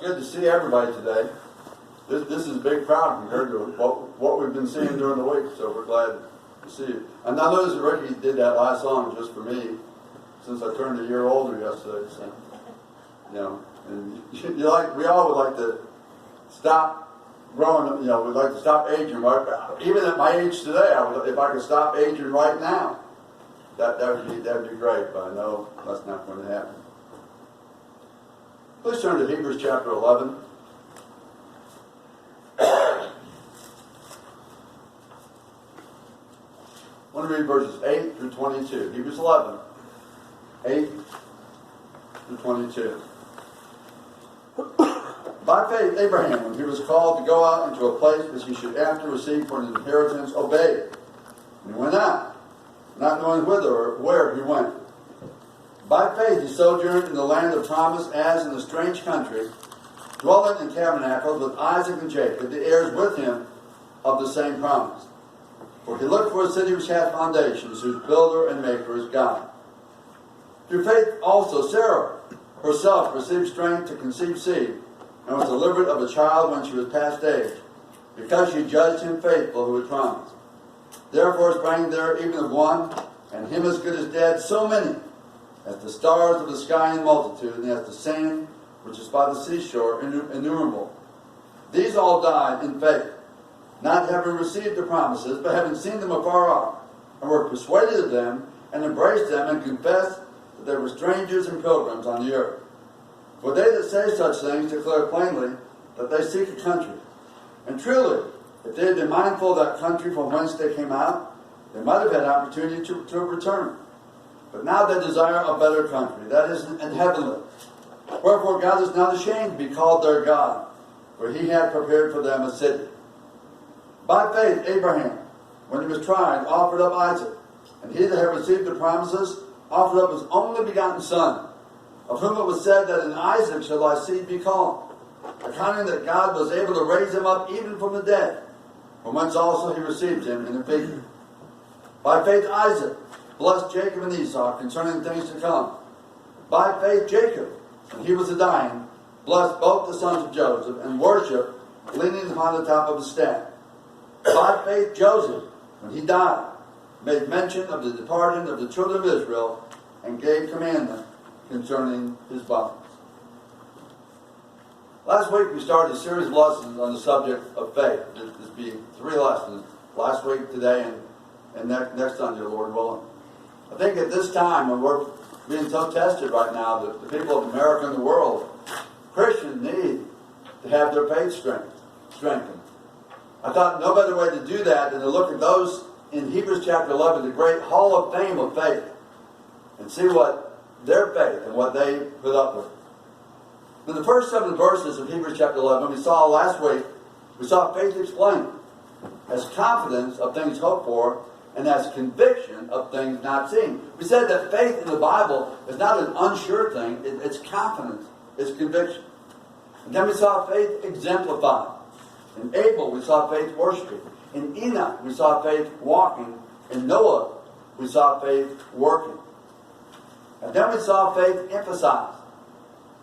good to see everybody today. This is a big crowd compared to what we've been seeing during the week, so we're glad to see you. And I noticed that Ricky did that last song just for me, since I turned a year older yesterday. So, you know, and we all would like to stop growing. You know, we'd like to stop aging. Right? Even at my age today, if I could stop aging right now, that would be great. But I know that's not going to happen. Please turn to Hebrews chapter 11. I want to read verses 8 through 22. Hebrews 11, 8 through 22. By faith, Abraham, when he was called to go out into a place which he should after receive for an inheritance, obeyed. And he went out, not knowing whither or where he went. By faith he sojourned in the land of promise, as in a strange country, dwelling in tabernacles with Isaac and Jacob, the heirs with him of the same promise. For he looked for a city which hath foundations, whose builder and maker is God. Through faith also Sarah herself received strength to conceive seed, and was delivered of a child when she was past age, because she judged him faithful who had promised. Therefore sprang there even of one, and him as good as dead, so many, as the stars of the sky in multitude, and as the sand which is by the seashore innumerable. These all died in faith, not having received the promises, but having seen them afar off, and were persuaded of them, and embraced them, and confessed that they were strangers and pilgrims on the earth. For they that say such things declare plainly that they seek a country. And truly, if they had been mindful of that country from whence they came out, they might have had opportunity to return. But now they desire a better country, that is, in heavenly. Wherefore God is not ashamed to be called their God, for he had prepared for them a city. By faith Abraham, when he was tried, offered up Isaac, and he that had received the promises offered up his only begotten son, of whom it was said that in Isaac shall thy seed be called, accounting that God was able to raise him up even from the dead, from whence also he received him in a figure. By faith Isaac blessed Jacob and Esau concerning things to come. By faith Jacob, when he was a dying, blessed both the sons of Joseph, and worshipped, leaning upon the top of his staff. By faith Joseph, when he died, made mention of the departing of the children of Israel, and gave commandment concerning his bones. Last week we started a series of lessons on the subject of faith. There's be 3 lessons. Last week, today, and next Sunday, Lord willing. I think at this time, when we're being so tested right now, that the people of America and the world, Christians need to have their faith strengthened. I thought no better way to do that than to look at those in Hebrews chapter 11, the great hall of fame of faith, and see what their faith and what they put up with. In the first 7 verses of Hebrews chapter 11, we saw last week, we saw faith explained as confidence of things hoped for, and as conviction of things not seen. We said that faith in the Bible is not an unsure thing, it's confidence, it's conviction. And then we saw faith exemplified. In Abel, we saw faith worshiping. In Enoch, we saw faith walking. In Noah, we saw faith working. And then we saw faith emphasized.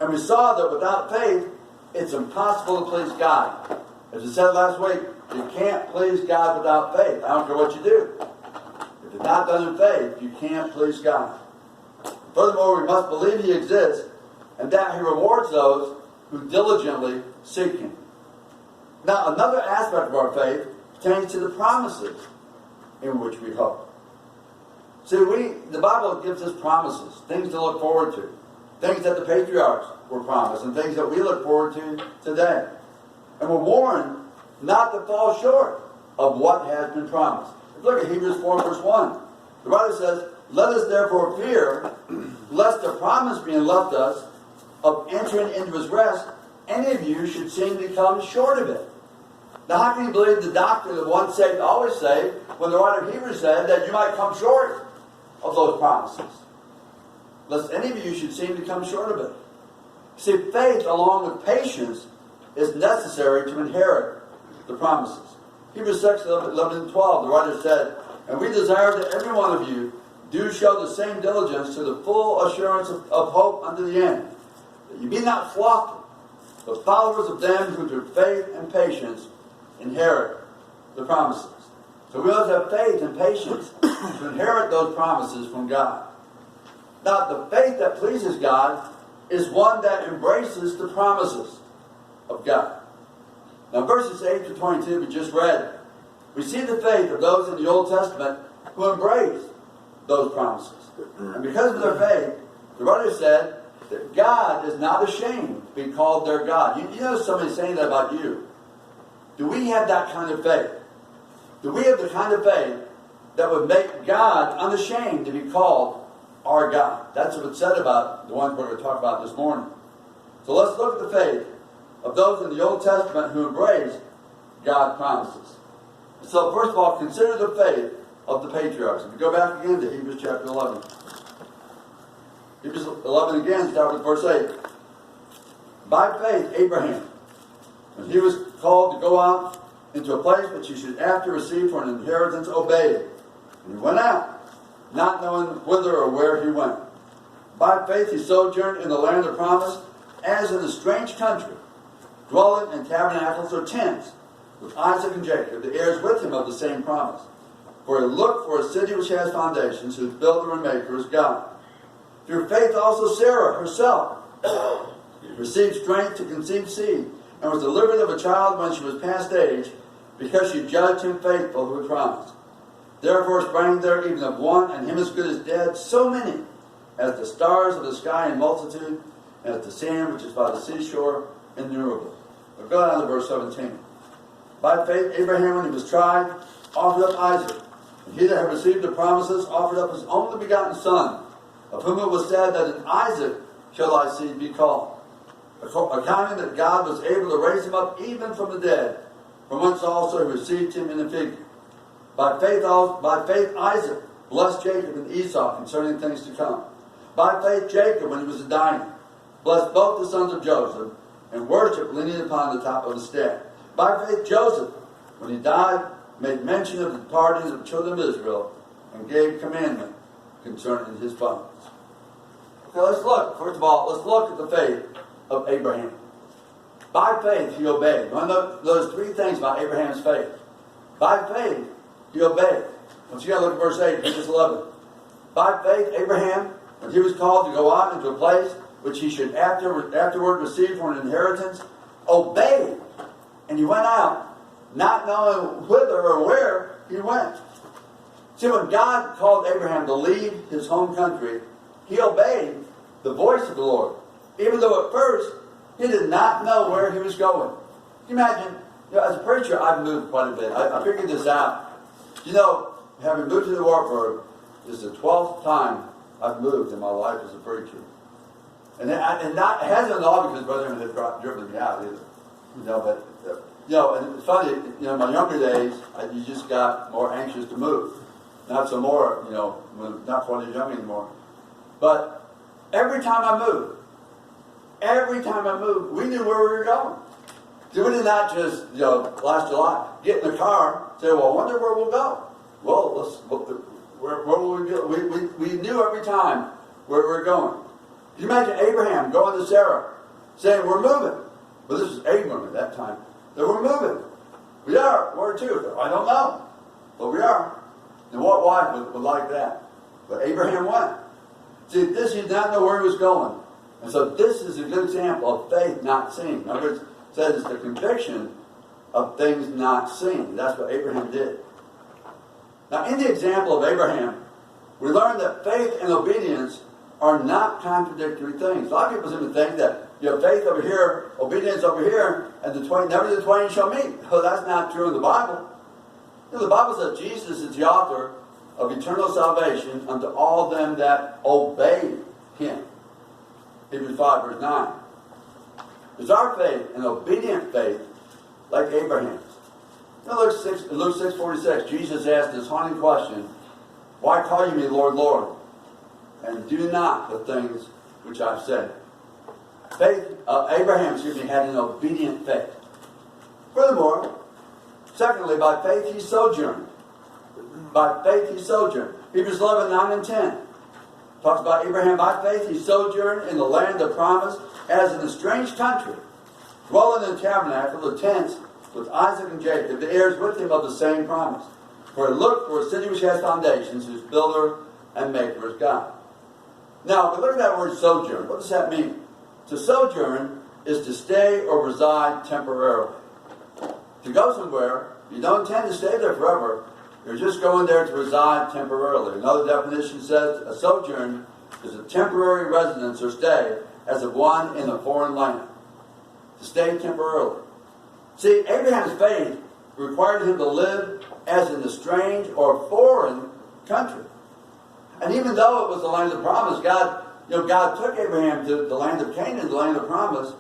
And we saw that without faith, it's impossible to please God. As I said last week, you can't please God without faith. I don't care what you do. If it's not done in faith, you can't please God. Furthermore, we must believe he exists, and that he rewards those who diligently seek him. Now, another aspect of our faith pertains to the promises in which we hope. See, the Bible gives us promises, things to look forward to, things that the patriarchs were promised, and things that we look forward to today. And we're warned not to fall short of what has been promised. Look at Hebrews 4 verse 1. The writer says, "Let us therefore fear, lest the promise being left us of entering into his rest, any of you should seem to come short of it." Now, how can you believe the doctrine of once saved, always saved, when the writer of Hebrews said that you might come short of those promises? Lest any of you should seem to come short of it. See, faith along with patience is necessary to inherit the promises. Hebrews 6, 11 and 12, the writer said, "And we desire that every one of you do show the same diligence to the full assurance of hope unto the end, that you be not slothful, but followers of them who through faith and patience inherit the promises. So we must have faith and patience to inherit those promises from God. Now, the faith that pleases God is one that embraces the promises of God. Now, verses 8 to 22 we just read, we see the faith of those in the Old Testament who embrace those promises. And because of their faith, the writer said that God is not ashamed to be called their God. You know somebody saying that about you. Do we have that kind of faith? Do we have the kind of faith that would make God unashamed to be called our God? That's what it's said about the one we're going to talk about this morning. So let's look at the faith of those in the Old Testament who embrace God's promises. So first of all, consider the faith of the patriarchs. If you go back again to Hebrews chapter 11. Hebrews 11 again, start with verse 8. By faith, Abraham, when he was called to go out into a place which he should after receive for an inheritance, obeyed. And he went out, not knowing whither or where he went. By faith he sojourned in the land of promise, as in a strange country, dwelling in tabernacles or tents, with Isaac and Jacob, the heirs with him of the same promise. For he looked for a city which has foundations, whose builder and maker is God. Through faith also Sarah herself received strength to conceive seed, and was delivered of a child when she was past age, because she judged him faithful who had promised. Therefore sprang there even of one, and him as good as dead, so many, as the stars of the sky in multitude, and as the sand which is by the seashore, innumerable. But go down to verse 17. By faith Abraham, when he was tried, offered up Isaac. And he that had received the promises offered up his only begotten son, of whom it was said that in Isaac shall thy seed be called, accounting that God was able to raise him up even from the dead, from whence also he received him in a figure. By faith Isaac blessed Jacob and Esau concerning things to come. By faith Jacob, when he was dying, blessed both the sons of Joseph, and worshipped leaning upon the top of the staff. By faith Joseph, when he died, made mention of the departing of the children of Israel, and gave commandment concerning his fathers. Okay, let's look. First of all, let's look at the faith of Abraham. By faith he obeyed. One of those three things about Abraham's faith. By faith he obeyed. Once you got to look at verse 8, verse 11. By faith Abraham, when he was called to go out into a place which he should afterward receive for an inheritance, obeyed. And he went out, not knowing whither or where he went. See, when God called Abraham to leave his home country, he obeyed the voice of the Lord. Even though at first he did not know where he was going. Can you imagine, as a preacher, I've moved quite a bit. I figured this out. You know, having moved to the Wartburg, this is the 12th time I've moved in my life as a preacher. And it hasn't been all because Brother had driven me out either. You know, but and it's funny, in my younger days, you just got more anxious to move. Not so more, not when you're young anymore. But every time I moved, we knew where we were going. So we did not just, last July, get in the car, say, well, I wonder where we'll go. Well, where will we go? We knew every time where we were going. Can you imagine Abraham going to Sarah, saying, we're moving. Well, this was Abram at that time. That we're moving. We are. Where to? I don't know. But we are. And what wife would like that? But Abraham went. See, he did not know where he was going. And so this is a good example of faith not seen. In other words, it says it's the conviction of things not seen. That's what Abraham did. Now, in the example of Abraham, we learn that faith and obedience are not contradictory things. A lot of people seem to think that you have faith over here, obedience over here, and never the twain shall meet. Well, that's not true in the Bible. The Bible says Jesus is the author of eternal salvation unto all them that obey him. Hebrews 5, verse 9. Is our faith an obedient faith like Abraham's? Luke 6:46, Jesus asked this haunting question, why call you me Lord, Lord, and do not the things which I've said? Abraham had an obedient faith. Furthermore, secondly, by faith he sojourned. By faith he sojourned. Hebrews 11, 9 and 10 talks about Abraham. By faith he sojourned in the land of promise, as in a strange country, dwelling in the tabernacle, the tents, with Isaac and Jacob, the heirs with him of the same promise. For he looked for a city which has foundations, whose builder and maker is God. Now, we look at that word sojourn. What does that mean? To sojourn is to stay or reside temporarily. To go somewhere, you don't intend to stay there forever. You're just going there to reside temporarily. Another definition says a sojourn is a temporary residence or stay as of one in a foreign land. To stay temporarily. See, Abraham's faith required him to live as in a strange or foreign country. And even though it was the land of promise, God took Abraham to the land of Canaan, the land of promise.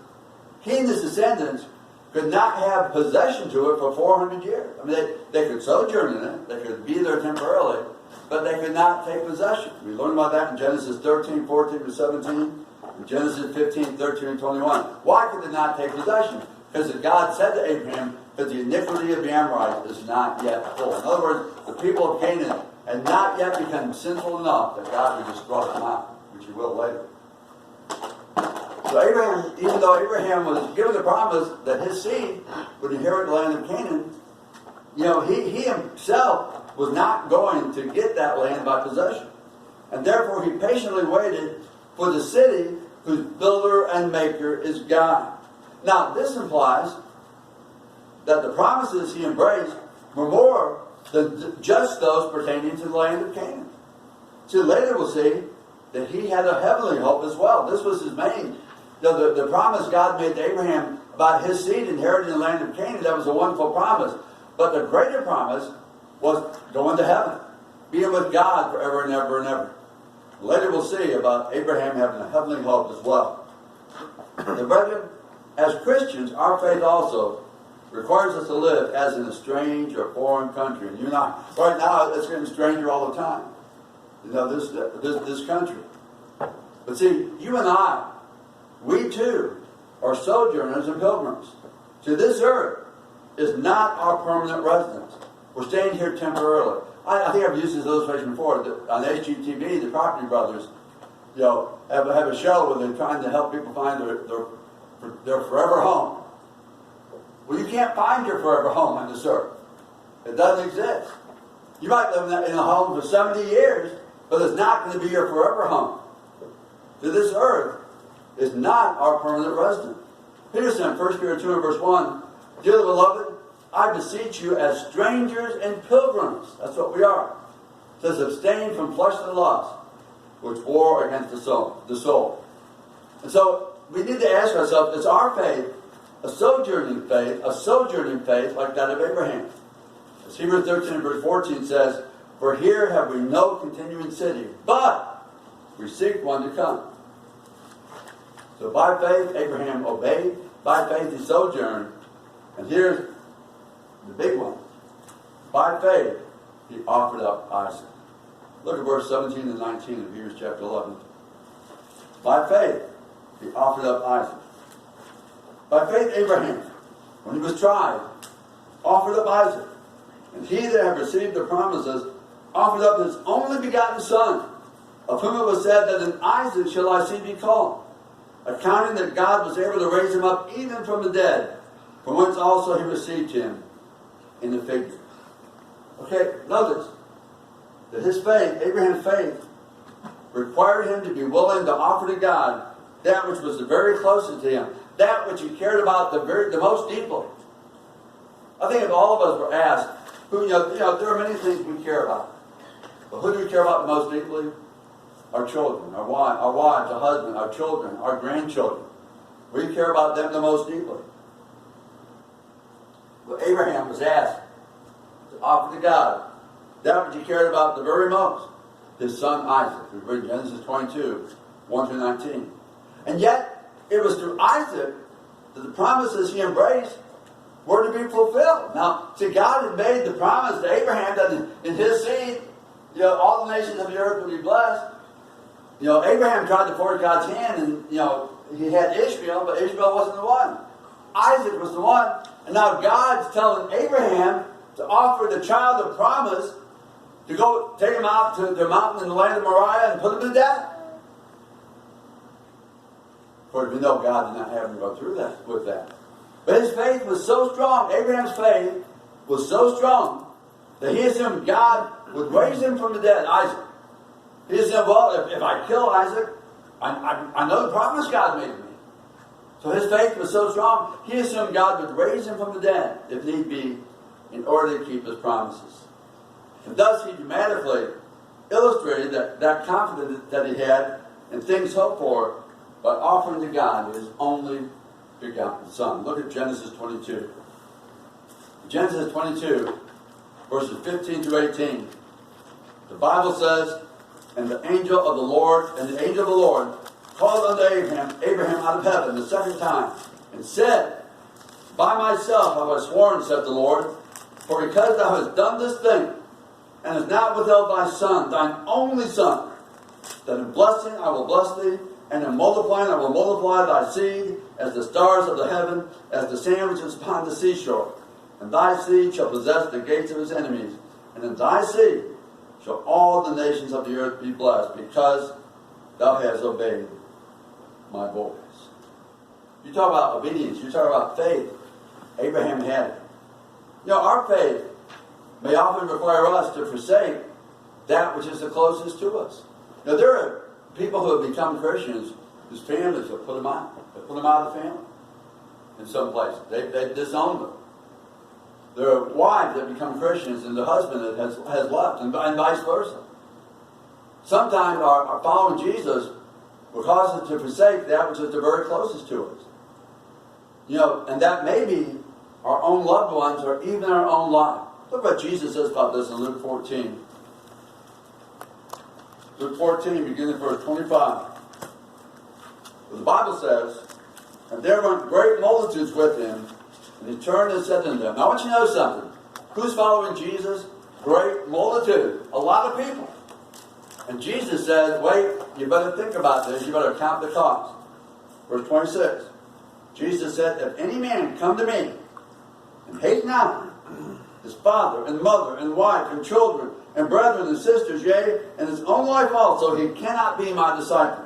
He and his descendants could not have possession to it for 400 years. I mean, they could sojourn in it, they could be there temporarily, but they could not take possession. We learn about that in Genesis 13, 14 to 17, and Genesis 15, 13 and 21. Why could they not take possession? Because God said to Abraham that the iniquity of the Amorites is not yet full. In other words, the people of Canaan had not yet become sinful enough that God would destroy them out, which he will later. So Abraham, even though Abraham was given the promise that his seed would inherit the land of Canaan, he himself was not going to get that land by possession. And therefore he patiently waited for the city whose builder and maker is God. Now, this implies that the promises he embraced were more than just those pertaining to the land of Canaan. See, later we'll see that he had a heavenly hope as well. This was his main. The promise God made to Abraham about his seed inheriting the land of Canaan, that was a wonderful promise. But the greater promise was going to heaven, being with God forever and ever and ever. Later we'll see about Abraham having a heavenly hope as well. The brethren, as Christians, our faith also requires us to live as in a strange or foreign country. And you and I, right now, it's getting stranger all the time. This country. But see, you and I, we too are sojourners and pilgrims. See, this earth is not our permanent residence. We're staying here temporarily. I think I've used this illustration before. On HGTV, the Property Brothers, have a show where they're trying to help people find their forever home. Well, you can't find your forever home on this earth. It doesn't exist. You might live in a home for 70 years, but it's not going to be your forever home. So this earth is not our permanent residence. Peter said in 1 Peter 2 and verse 1, Dearly beloved, I beseech you as strangers and pilgrims. That's what we are. It says, abstain from fleshly lusts, which war against the soul. And so we need to ask ourselves, is our faith a sojourning faith like that of Abraham? As Hebrews 13 and verse 14 says, For here have we no continuing city, but we seek one to come. So by faith, Abraham obeyed. By faith, he sojourned. And here's the big one. By faith, he offered up Isaac. Look at verse 17 and 19 of Hebrews chapter 11. By faith, he offered up Isaac. By faith, Abraham, when he was tried, offered up Isaac. And he that had received the promises offered up his only begotten son, of whom it was said that in Isaac shall thy seed be called, accounting that God was able to raise him up even from the dead, from whence also he received him in the figure. Okay, notice that his faith, Abraham's faith, required him to be willing to offer to God that which was the very closest to him, that which he cared about the most deeply. I think if all of us were asked, there are many things we care about, but who do we care about the most deeply? Our children, our wives, our husband, our children, our grandchildren. We care about them the most deeply. But Abraham was asked to offer to God that which he cared about the very most, his son Isaac. We read Genesis 22, 1 through 19. And yet, it was through Isaac that the promises he embraced were to be fulfilled. Now, see, God had made the promise to Abraham that in his seed, all the nations of the earth would be blessed. Abraham tried to force God's hand, and, he had Ishmael, but Ishmael wasn't the one. Isaac was the one. And now God's telling Abraham to offer the child of promise to go take him out to the mountain in the land of Moriah and put him to death. Of course, we know God did not have him go through that with that. But his faith was so strong, Abraham's faith was so strong, that he assumed God would raise him from the dead, Isaac. He said, well, if I kill Isaac, I know the promise God made me. So his faith was so strong, he assumed God would raise him from the dead, if need be, in order to keep his promises. And thus he dramatically illustrated that confidence that he had in things hoped for by offering to God his only begotten Son. Look at Genesis 22. Genesis 22, verses 15 to 18. The Bible says, and the angel of the Lord called unto Abraham out of heaven the second time, and said, by myself have I sworn, said the Lord, for because thou hast done this thing, and hast not withheld thy son, thine only son, that in blessing I will bless thee, and in multiplying I will multiply thy seed, as the stars of the heaven, as the sand which is upon the seashore. And thy seed shall possess the gates of his enemies, and in thy seed shall all the nations of the earth be blessed, because thou hast obeyed my voice. You talk about obedience, you talk about faith. Abraham had it. You know, our faith may often require us to forsake that which is the closest to us. Now, there are people who have become Christians whose families have put them out. They put them out of the family in some places. They've disowned them. There are wives that become Christians and the husband that has left, and vice versa. Sometimes our following Jesus will cause us to forsake that which is the very closest to us. You know, and that may be our own loved ones or even our own life. Look what Jesus says about this in Luke 14. Luke 14, beginning verse 25. The Bible says, and there went great multitudes with him, and he turned and said to them, now I want you to know something. Who's following Jesus? Great multitude. A lot of people. And Jesus says, wait, you better think about this. You better count the cost. Verse 26. Jesus said, if any man come to me and hate not his father and mother and wife and children and brethren and sisters, yea, and his own life also, he cannot be my disciple.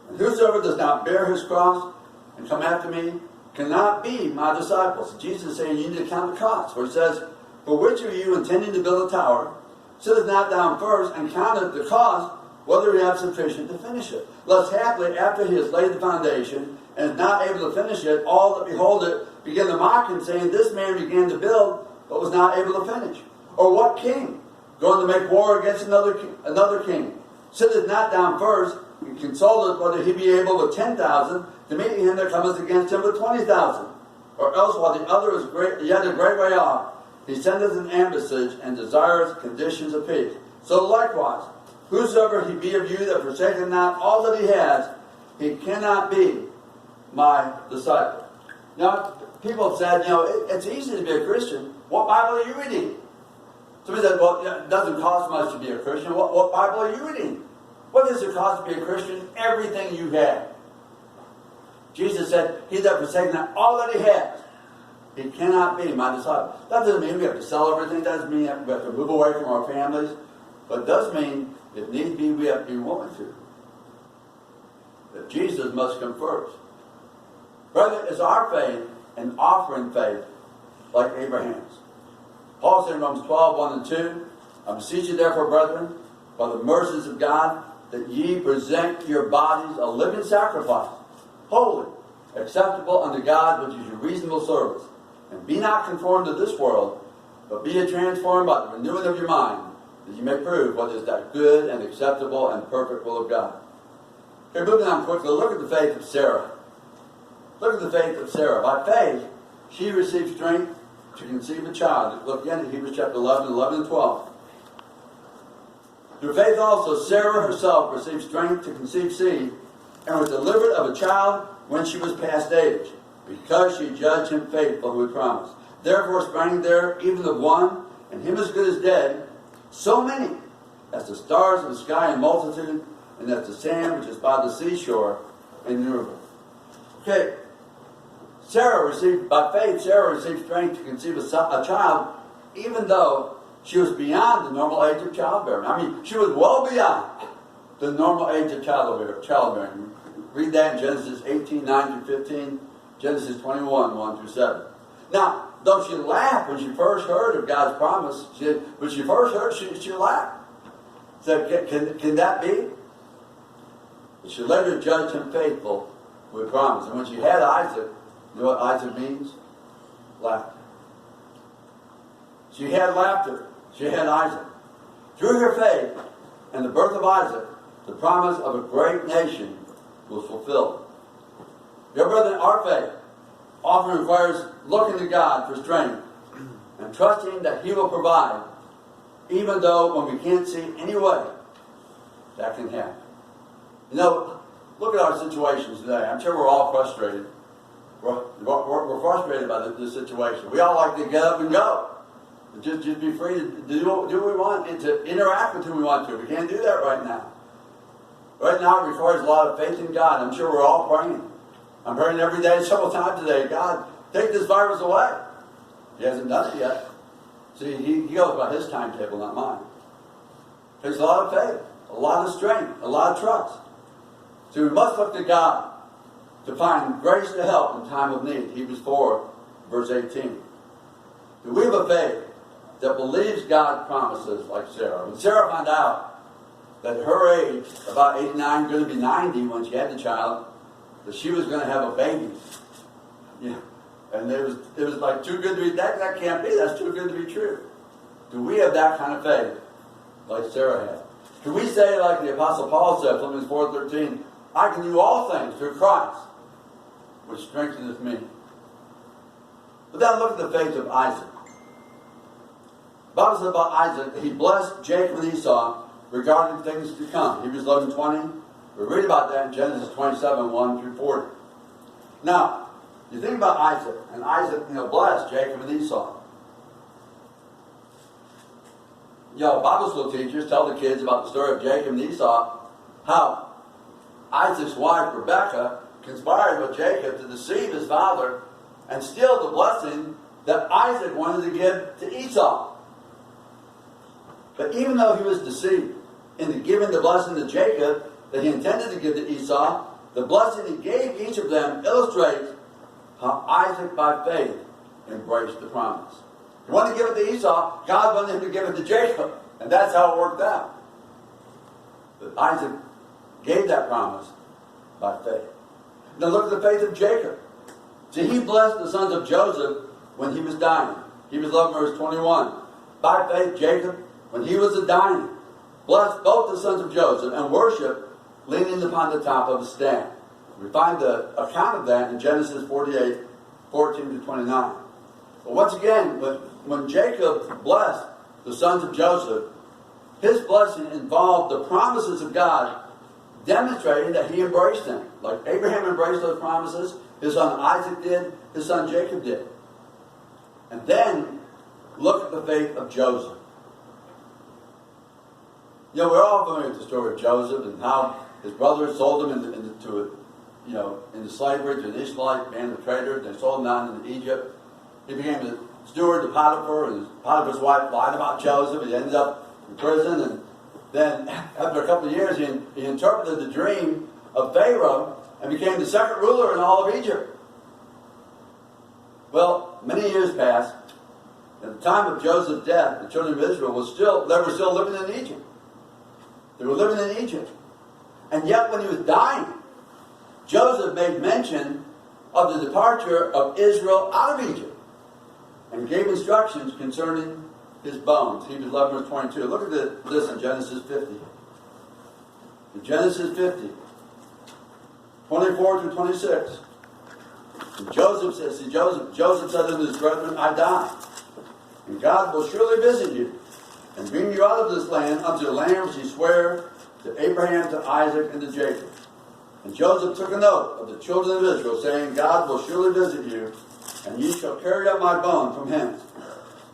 And whosoever does not bear his cross and come after me cannot be my disciples. Jesus is saying you need to count the cost. Where it says, for which of you intending to build a tower sitteth not down first and counteth the cost, whether he have sufficient to finish it? Lest haply after he has laid the foundation and is not able to finish it, all that behold it begin to mock him, saying, this man began to build but was not able to finish. Or what king, going to make war against another king, sitteth not down first and consulteth whether he be able with 10,000 to meet him that cometh against him with 20,000? Or else while the other is yet a great way off, he sendeth an ambassage and desires conditions of peace. So likewise, whosoever he be of you that forsaketh not all that he has, he cannot be my disciple. Now, people have said, you know, it's easy to be a Christian. What Bible are you reading? Somebody said, well, it doesn't cost much to be a Christian. What Bible are you reading? What does it cost to be a Christian? Everything you have. Jesus said, he that forsaketh not all that he has, he cannot be my disciple. That doesn't mean we have to sell everything. That doesn't mean we have to move away from our families. But it does mean, if need be, we have to be willing to. That Jesus must come first. Brother, is our faith an offering faith like Abraham's? Paul said in Romans 12, 1 and 2, I beseech you therefore, brethren, by the mercies of God, that ye present your bodies a living sacrifice, holy, acceptable unto God, which is your reasonable service. And be not conformed to this world, but be ye transformed by the renewing of your mind, that you may prove what is that good and acceptable and perfect will of God. Okay, moving on quickly, look at the faith of Sarah. Look at the faith of Sarah. By faith, she received strength to conceive a child. Look again at Hebrews chapter 11 and 12. Through faith also, Sarah herself received strength to conceive seed, and was delivered of a child when she was past age, because she judged him faithful who had promised. Therefore sprang there even of one, and him as good as dead, so many as the stars of the sky in multitude, and as the sand which is by the seashore innumerable. Okay, by faith, Sarah received strength to conceive a child, even though she was beyond the normal age of childbearing. I mean, she was well beyond the normal age of childbearing. Read that in Genesis 18, 9 through 15. Genesis 21, 1 through 7. Now, though she laughed when she first heard of God's promise, when she first heard, she laughed. So can that be? But she later judged him faithful with promise. And when she had Isaac, you know what Isaac means? Laughter. She had laughter. She had Isaac. Through her faith and the birth of Isaac, the promise of a great nation was fulfilled. Dear brethren, our faith often requires looking to God for strength and trusting that He will provide, even though when we can't see any way that can happen. You know, look at our situations today. I'm sure we're all frustrated. We're frustrated by this situation. We all like to get up and go. Just be free to do what we want and to interact with who we want to. We can't do that right now. Right now it requires a lot of faith in God. I'm sure we're all praying. I'm praying every day, several times today. God, take this virus away. He hasn't done it yet. See, he goes by His timetable, not mine. It takes a lot of faith, a lot of strength, a lot of trust. So we must look to God to find grace to help in time of need. Hebrews 4, verse 18. Do we have a faith that believes God's promises like Sarah? When Sarah found out that at her age, about 89, going to be 90 when she had the child, that she was going to have a baby. Yeah. And it was like too good to be, that can't be, that's too good to be true. Do we have that kind of faith like Sarah had? Can we say like the Apostle Paul said, Philippians 4:13, I can do all things through Christ, which strengtheneth me. But then look at the faith of Isaac. The Bible says about Isaac that he blessed Jacob and Esau regarding things to come. Hebrews 11:20. We read about that in Genesis 27, 1 through 40. Now, you think about Isaac, and Isaac, blessed Jacob and Esau. Bible school teachers tell the kids about the story of Jacob and Esau, how Isaac's wife, Rebekah, conspired with Jacob to deceive his father and steal the blessing that Isaac wanted to give to Esau. But even though he was deceived into giving the blessing to Jacob that he intended to give to Esau, the blessing he gave each of them illustrates how Isaac, by faith, embraced the promise. He wanted to give it to Esau, God wanted him to give it to Jacob, and that's how it worked out. But Isaac gave that promise by faith. Now look at the faith of Jacob. See, he blessed the sons of Joseph when he was dying. Hebrews 11, verse 21. By faith, Jacob, when he was dying, blessed both the sons of Joseph and worshiped leaning upon the top of a staff. We find the account of that in Genesis 48, 14 to 29. But once again, when Jacob blessed the sons of Joseph, his blessing involved the promises of God, demonstrating that he embraced them. Like Abraham embraced those promises, his son Isaac did, his son Jacob did. And then, look at the faith of Joseph. We're all familiar with the story of Joseph and how his brothers sold him into slavery to an Ishmaelite band of traders. They sold him down into Egypt. He became the steward to Potiphar, and Potiphar's wife lied about Joseph. He ended up in prison, and then after a couple of years, he interpreted the dream of Pharaoh and became the second ruler in all of Egypt. Well, many years passed. At the time of Joseph's death, the children of Israel were still living in Egypt. They were living in Egypt. And yet when he was dying, Joseph made mention of the departure of Israel out of Egypt and gave instructions concerning his bones. Hebrews 11, verse 22. Look at this in Genesis 50. In Genesis 50, 24 through 26. And Joseph said unto his brethren, I die, and God will surely visit you, and bring you out of this land unto the land which he sware to Abraham, to Isaac, and to Jacob. And Joseph took an oath of the children of Israel, saying, God will surely visit you, and ye shall carry up my bone from hence.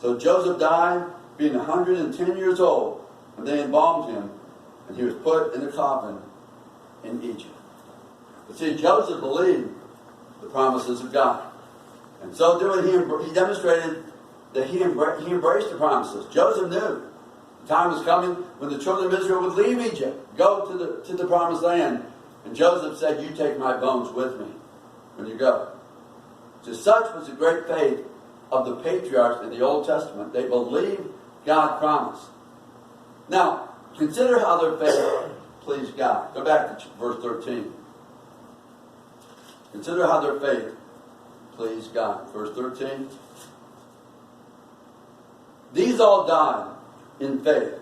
So Joseph died, being 110 years old, and they embalmed him, and he was put in a coffin in Egypt. But see, Joseph believed the promises of God. And so doing, he demonstrated that he embraced the promises. Joseph knew the time was coming when the children of Israel would leave Egypt, go to the promised land. And Joseph said, you take my bones with me when you go. So such was the great faith of the patriarchs in the Old Testament. They believed God promised. Now, consider how their faith pleased God. Go back to verse 13. Consider how their faith pleased God. Verse 13. These all died in faith,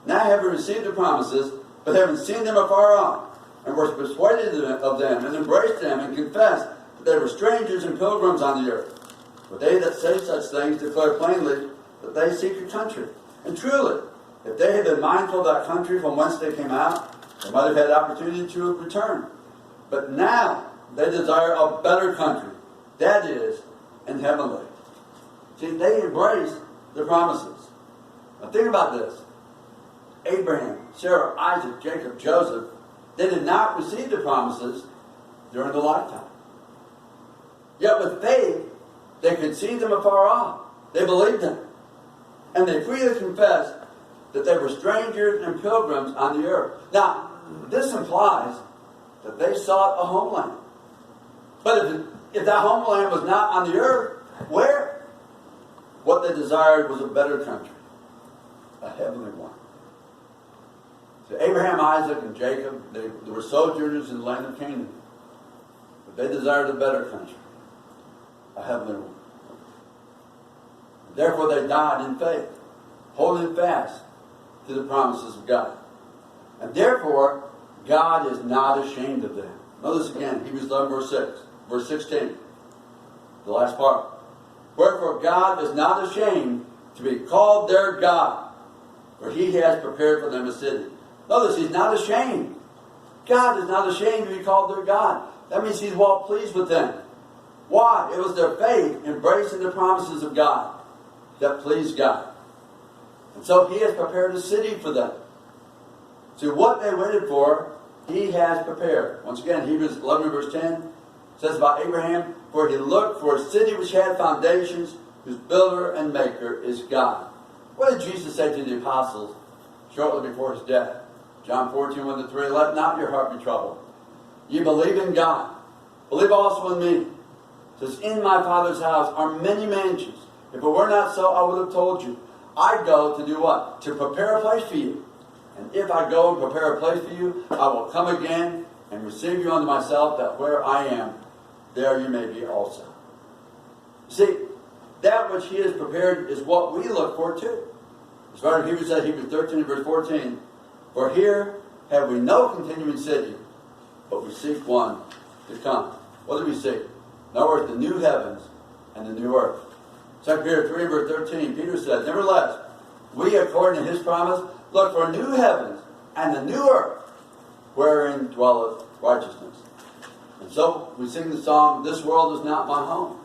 not having received the promises, but having seen them afar off, and were persuaded of them, and embraced them, and confessed that they were strangers and pilgrims on the earth. But they that say such things declare plainly that they seek a country. And truly, if they had been mindful of that country from whence they came out, they might have had opportunity to return. But now they desire a better country, that is, in heavenly. See, they embrace the promises. Now think about this. Abraham, Sarah, Isaac, Jacob, Joseph, they did not receive the promises during their lifetime. Yet with faith, they could see them afar off. They believed them. And they freely confessed that they were strangers and pilgrims on the earth. Now, this implies that they sought a homeland. But if that homeland was not on the earth, where? What they desired was a better country, a heavenly one. So Abraham, Isaac, and Jacob, they were sojourners in the land of Canaan. But they desired a better country, a heavenly one. Therefore they died in faith, holding fast to the promises of God. And therefore, God is not ashamed of them. Notice again, Hebrews 11, verse 16. The last part. Wherefore God is not ashamed to be called their God, for he has prepared for them a city. Notice, he's not ashamed. God is not ashamed to be called their God. That means he's well pleased with them. Why? It was their faith embracing the promises of God that pleased God. And so he has prepared a city for them. So what they waited for, he has prepared. Once again, Hebrews 11 verse 10 says about Abraham, for he looked for a city which had foundations, whose builder and maker is God. What did Jesus say to the apostles shortly before his death? John 14, 1-3, let not your heart be troubled. You believe in God. Believe also in me. It says, in my Father's house are many mansions. If it were not so, I would have told you. I go to do what? To prepare a place for you. And if I go and prepare a place for you, I will come again and receive you unto myself, that where I am, there you may be also. See, that which he has prepared is what we look for too. As far as Hebrews said, Hebrews 13 verse 14, for here have we no continuing city, but we seek one to come. What do we seek? In other words, the new heavens and the new earth. 2 Peter 3 verse 13, Peter says, nevertheless, we according to his promise look for new heavens and the new earth, wherein dwelleth righteousness. And so we sing the song, this world is not my home.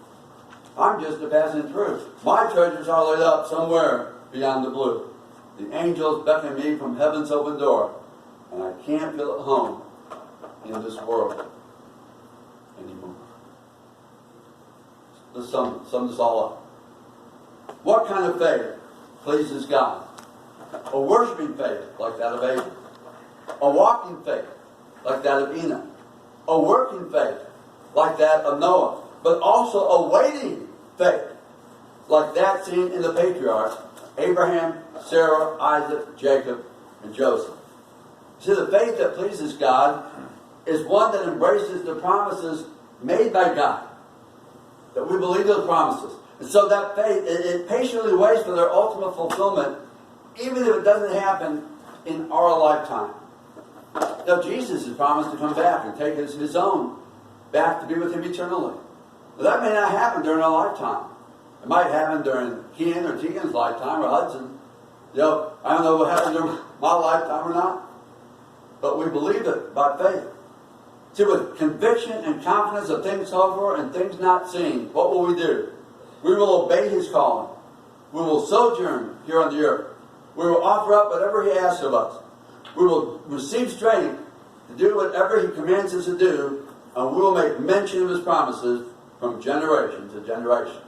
I'm just a passing through. My treasures are laid up somewhere beyond the blue. The angels beckon me from heaven's open door, and I can't feel at home in this world anymore. Let's sum this all up. What kind of faith pleases God? A worshiping faith like that of Abel. A walking faith like that of Enoch. A working faith like that of Noah. But also a waiting faith like that seen in the patriarchs, Abraham, Sarah, Isaac, Jacob, and Joseph. See, the faith that pleases God is one that embraces the promises made by God. That we believe those promises. And so that faith, it patiently waits for their ultimate fulfillment, even if it doesn't happen in our lifetime. Now, Jesus has promised to come back and take his own back to be with him eternally. Now, that may not happen during our lifetime. It might happen during Kean or Tegan's lifetime or Hudson. I don't know what happened during my lifetime or not. But we believe it by faith. See, with conviction and confidence of things hoped for and things not seen, what will we do? We will obey his calling. We will sojourn here on the earth. We will offer up whatever he asks of us. We will receive strength to do whatever he commands us to do, and we will make mention of his promises from generation to generation.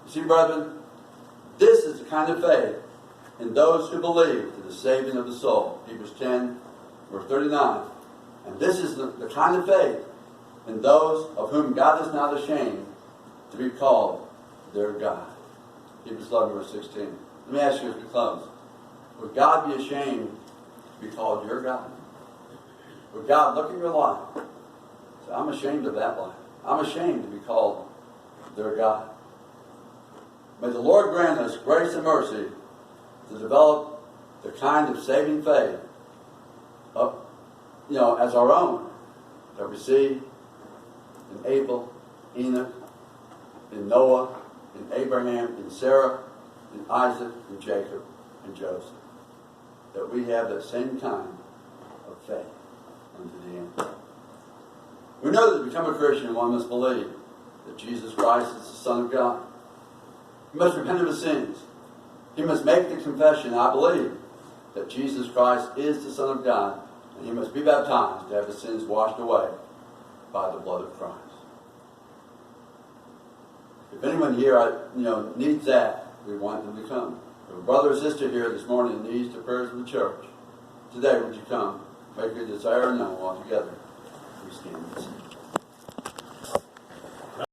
You see, brethren, this is the kind of faith in those who believe to the saving of the soul. Hebrews 10, verse 39. And this is the kind of faith in those of whom God is not ashamed to be called their God. Hebrews 11, verse 16. Let me ask you as we close. Would God be ashamed to be called your God? Would God look at your life and say, I'm ashamed of that life. I'm ashamed to be called their God. May the Lord grant us grace and mercy to develop the kind of saving faith as our own that we see in Abel, Enoch, in Noah, in Abraham, in Sarah, in Isaac, in Jacob, and Joseph. That we have that same kind of faith unto the end. We know that to become a Christian, one must believe that Jesus Christ is the Son of God. He must repent of his sins. He must make the confession, I believe that Jesus Christ is the Son of God, and he must be baptized to have his sins washed away by the blood of Christ. If anyone here needs that, we want them to come. If a brother or sister here this morning needs the prayers of the church, today would you come? Make your desire known all together. We stand and sing.